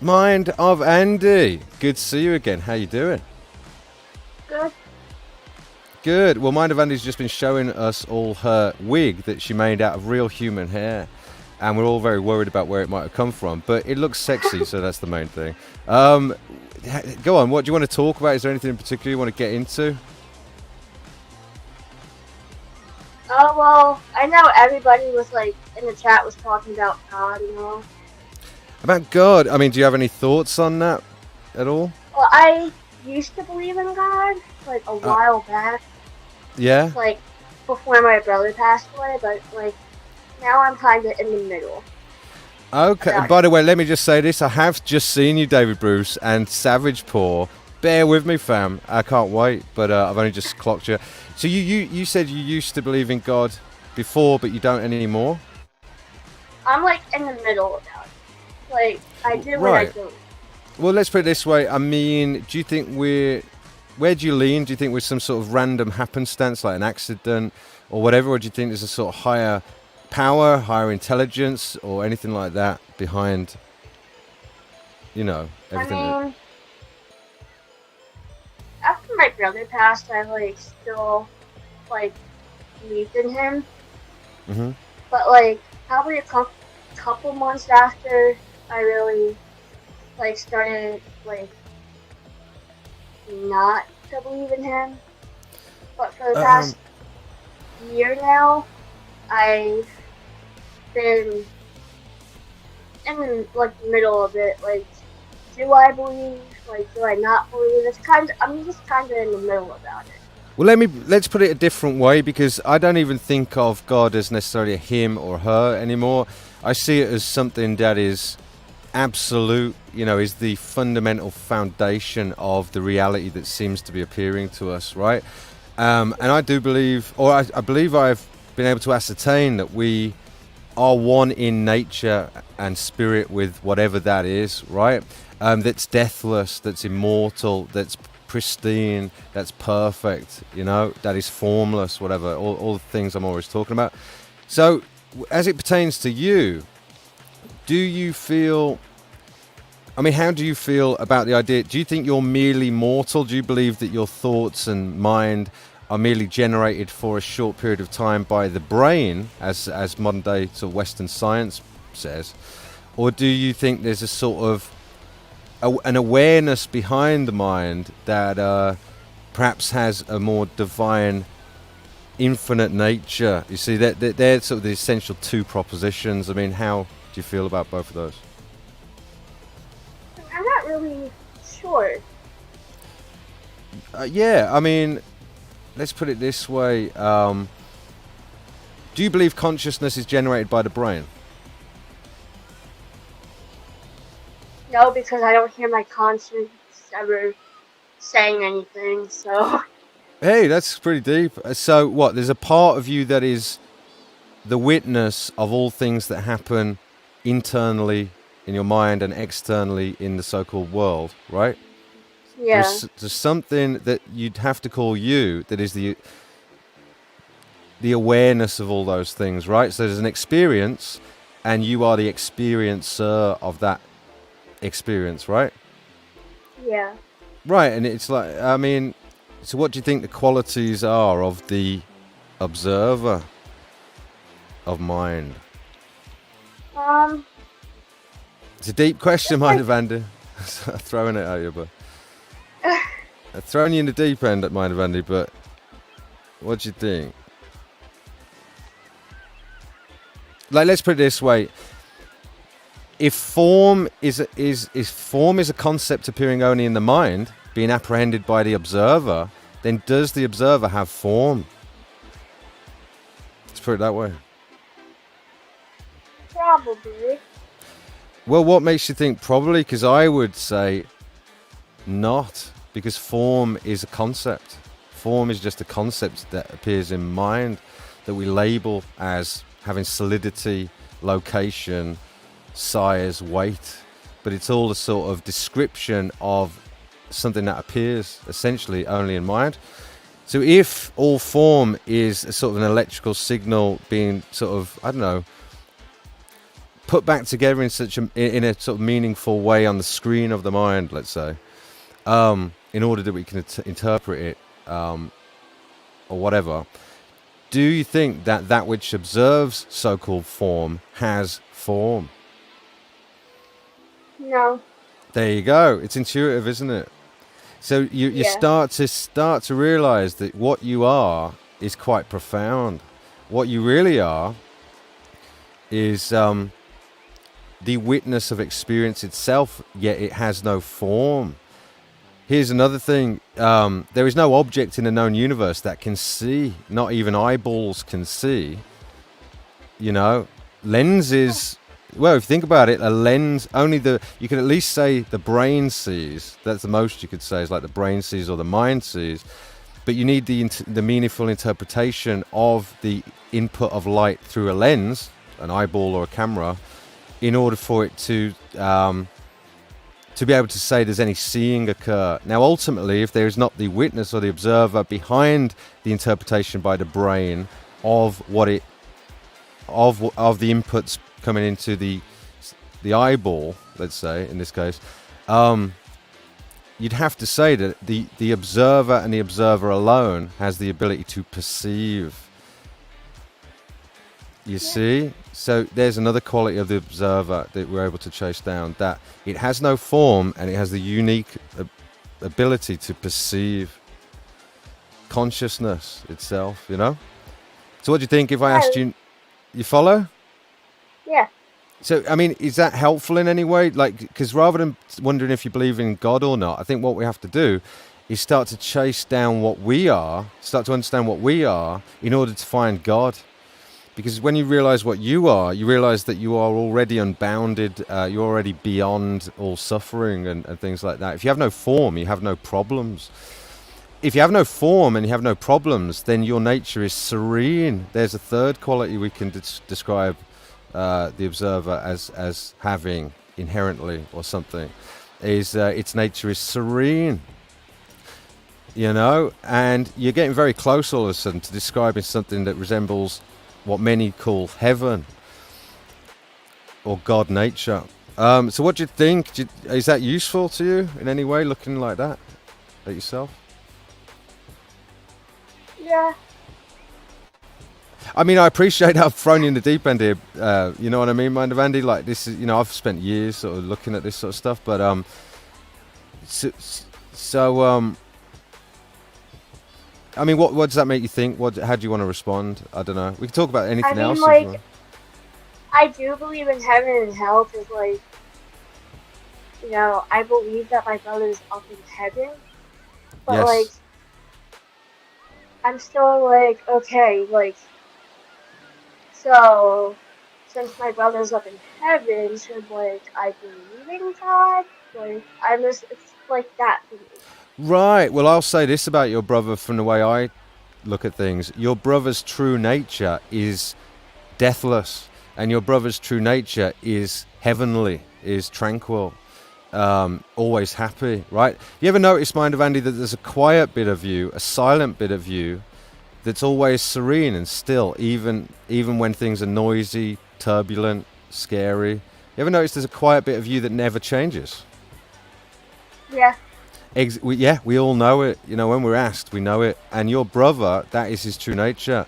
Mind of Andy. Good to see you again. How you doing? Good. Good. Well, Mind of Andy's just been showing us all her wig that she made out of real human hair. And we're all very worried about where it might have come from. But it looks sexy, so that's the main thing. Go on, what do you want to talk about? Is there anything in particular you want to get into? Oh well, I know everybody was like in the chat was talking about God, you know. About God. I mean, do you have any thoughts on that at all? Well, I used to believe in God like a Uh, while back, yeah? like before my brother passed away, but like now I'm kind of in the middle Okay, and about by it. the way, let me just say this. I have just seen you, David Bruce, and Savage Paw. Bear with me, fam. I can't wait, but I've only just clocked you. So you said you used to believe in God before, but you don't anymore? I'm like in the middle about it. Like I do and I Right. don't. Well, let's put it this way. I mean, do you think we're... Where do you lean? Do you think we're some sort of random happenstance, like an accident or whatever? Or do you think there's a sort of higher power, higher intelligence, or anything like that behind, I everything that... mean, after my brother passed, I like still like believed in him, Hmm. but like probably couple months after I really like started like not to believe in him. But for the Um, past year now, I've been in the like middle of it. Like, do I believe? Like, do I not believe? I'm just kind of in the middle about it. Well, let's put it a different way, because I don't even think of God as necessarily a him or her anymore. I see it as something that is absolute, is the fundamental foundation of the reality that seems to be appearing to us, right? And I do believe, or I believe I've been able to ascertain that we are one in nature and spirit with whatever that is, right? That's deathless, that's immortal, that's pristine, that's perfect, that is formless, whatever, all the things I'm always talking about. So, as it pertains to you, do you feel... I mean, how do you feel about the idea? Do you think you're merely mortal? Do you believe that your thoughts and mind are merely generated for a short period of time by the brain, as modern day sort of Western science says? Or do you think there's a sort of an awareness behind the mind that perhaps has a more divine, infinite nature? You see, they're sort of the essential two propositions. I mean, how do you feel about both of those? I'm not really sure. Yeah, I mean, let's put it this way. Do you believe consciousness is generated by the brain? No, because I don't hear my conscience ever saying anything. So Hey, that's pretty deep. So, what? There's a part of you that is the witness of all things that happen internally in your mind and externally in the so-called world, right? yeah, There's something that you'd have to call you that is the awareness of all those things, right? So there's an experience, and you are the experiencer of that experience, right? yeah. Right, and it's like, I mean, so what do you think the qualities are of the observer of mind? Um, It's a deep question, just mind like of Andy. Throwing it at you, but throwing you in the deep end at mind of Andy. But what do you think? Like, let's put it this way: if form is a concept appearing only in the mind, being apprehended by the observer, then does the observer have form? Let's put it that way. probably. Well, what makes you think probably? Because I would say not, because form is a concept. Form is just a concept that appears in mind that we label as having solidity, location, size, weight. But it's all a sort of description of something that appears essentially only in mind. So if all form is a sort of an electrical signal being sort of, I don't know, put back together in in a sort of meaningful way on the screen of the mind, let's say, in order that we can interpret it, or whatever. Do you think that that which observes so-called form has form? No. There you go. It's intuitive, isn't it? So you Yeah. start to realize that what you are is quite profound. What you really are is the witness of experience itself, yet it has no form. Here's another thing. There is no object in the known universe that can see. Not even eyeballs can see. You know, lenses. Well, if you think about it, a lens, you can at least say the brain sees. That's the most you could say, is like the brain sees or the mind sees. But you need the meaningful interpretation of the input of light through a lens, an eyeball or a camera, in order for it to be able to say there's any seeing occur. Now, ultimately, if there is not the witness or the observer behind the interpretation by the brain of the inputs coming into the eyeball, let's say in this case, you'd have to say that the observer and the observer alone has the ability to perceive. You see? So there's another quality of the observer that we're able to chase down, that it has no form and it has the unique ability to perceive consciousness itself, you know? So what do you think if I asked you follow? Yeah. So, I mean, is that helpful in any way? Like, because rather than wondering if you believe in God or not, I think what we have to do is start to chase down what we are, start to understand what we are in order to find God. Because when you realize what you are, you realize that you are already unbounded, you're already beyond all suffering and things like that. If you have no form, you have no problems. If you have no form and you have no problems, then your nature is serene. There's a third quality we can describe the observer as having inherently or something, is its nature is serene. You know, and you're getting very close all of a sudden to describing something that resembles what many call heaven or God nature. So what do you think? Is that useful to you in any way, looking like that at yourself? Yeah. I mean, I appreciate I've thrown you in the deep end here. You know what I mean, Mind of Andy? Like, this is, you know, I've spent years sort of looking at this sort of stuff, but I mean, what does that make you think? How do you want to respond? I don't know. We can talk about anything else. Like, I do believe in heaven and hell because, like, you know, I believe that my brother's up in heaven, but yes. like, I'm still like, okay, like, so since my brother's up in heaven, should like I believe in God? Like, it's like that for me. Right. Well, I'll say this about your brother from the way I look at things. Your brother's true nature is deathless, and your brother's true nature is heavenly, is tranquil, always happy, right? You ever notice, Mind of Andy, that there's a quiet bit of you, a silent bit of you, that's always serene and still, even when things are noisy, turbulent, scary? You ever notice there's a quiet bit of you that never changes? Yeah. We all know it. You know, when we're asked, we know it. And your brother, that is his true nature.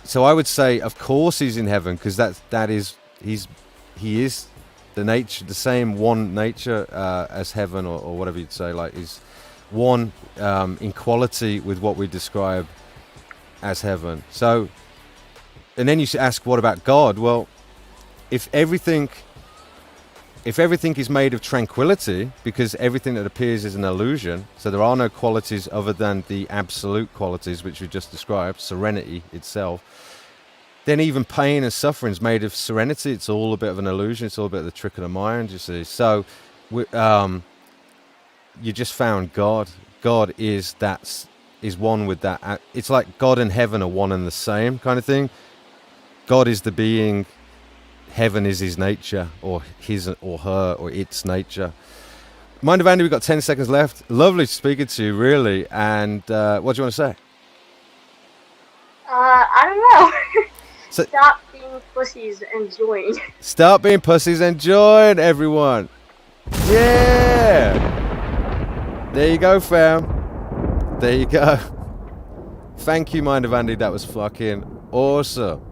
So I would say, of course, he's in heaven, because he is the nature, the same one nature as heaven, or whatever you'd say. Like, he's one in quality with what we describe as heaven. So, and then you ask, what about God? Well, if everything is made of tranquility, because everything that appears is an illusion, so there are no qualities other than the absolute qualities which we just described, serenity itself, then even pain and suffering is made of serenity. It's all a bit of an illusion. It's all a bit of the trick of the mind, you see. So you just found God. God is one with that. It's like God and heaven are one and the same kind of thing. God is the being. Heaven is his nature, or his or her or its nature. Mind of Andy, we've got 10 seconds left. Lovely speaking to you, really. And what do you want to say? I don't know. So stop being pussies and join. stop being pussies and join, everyone. Yeah. There you go, fam. There you go. Thank you, Mind of Andy. That was fucking awesome.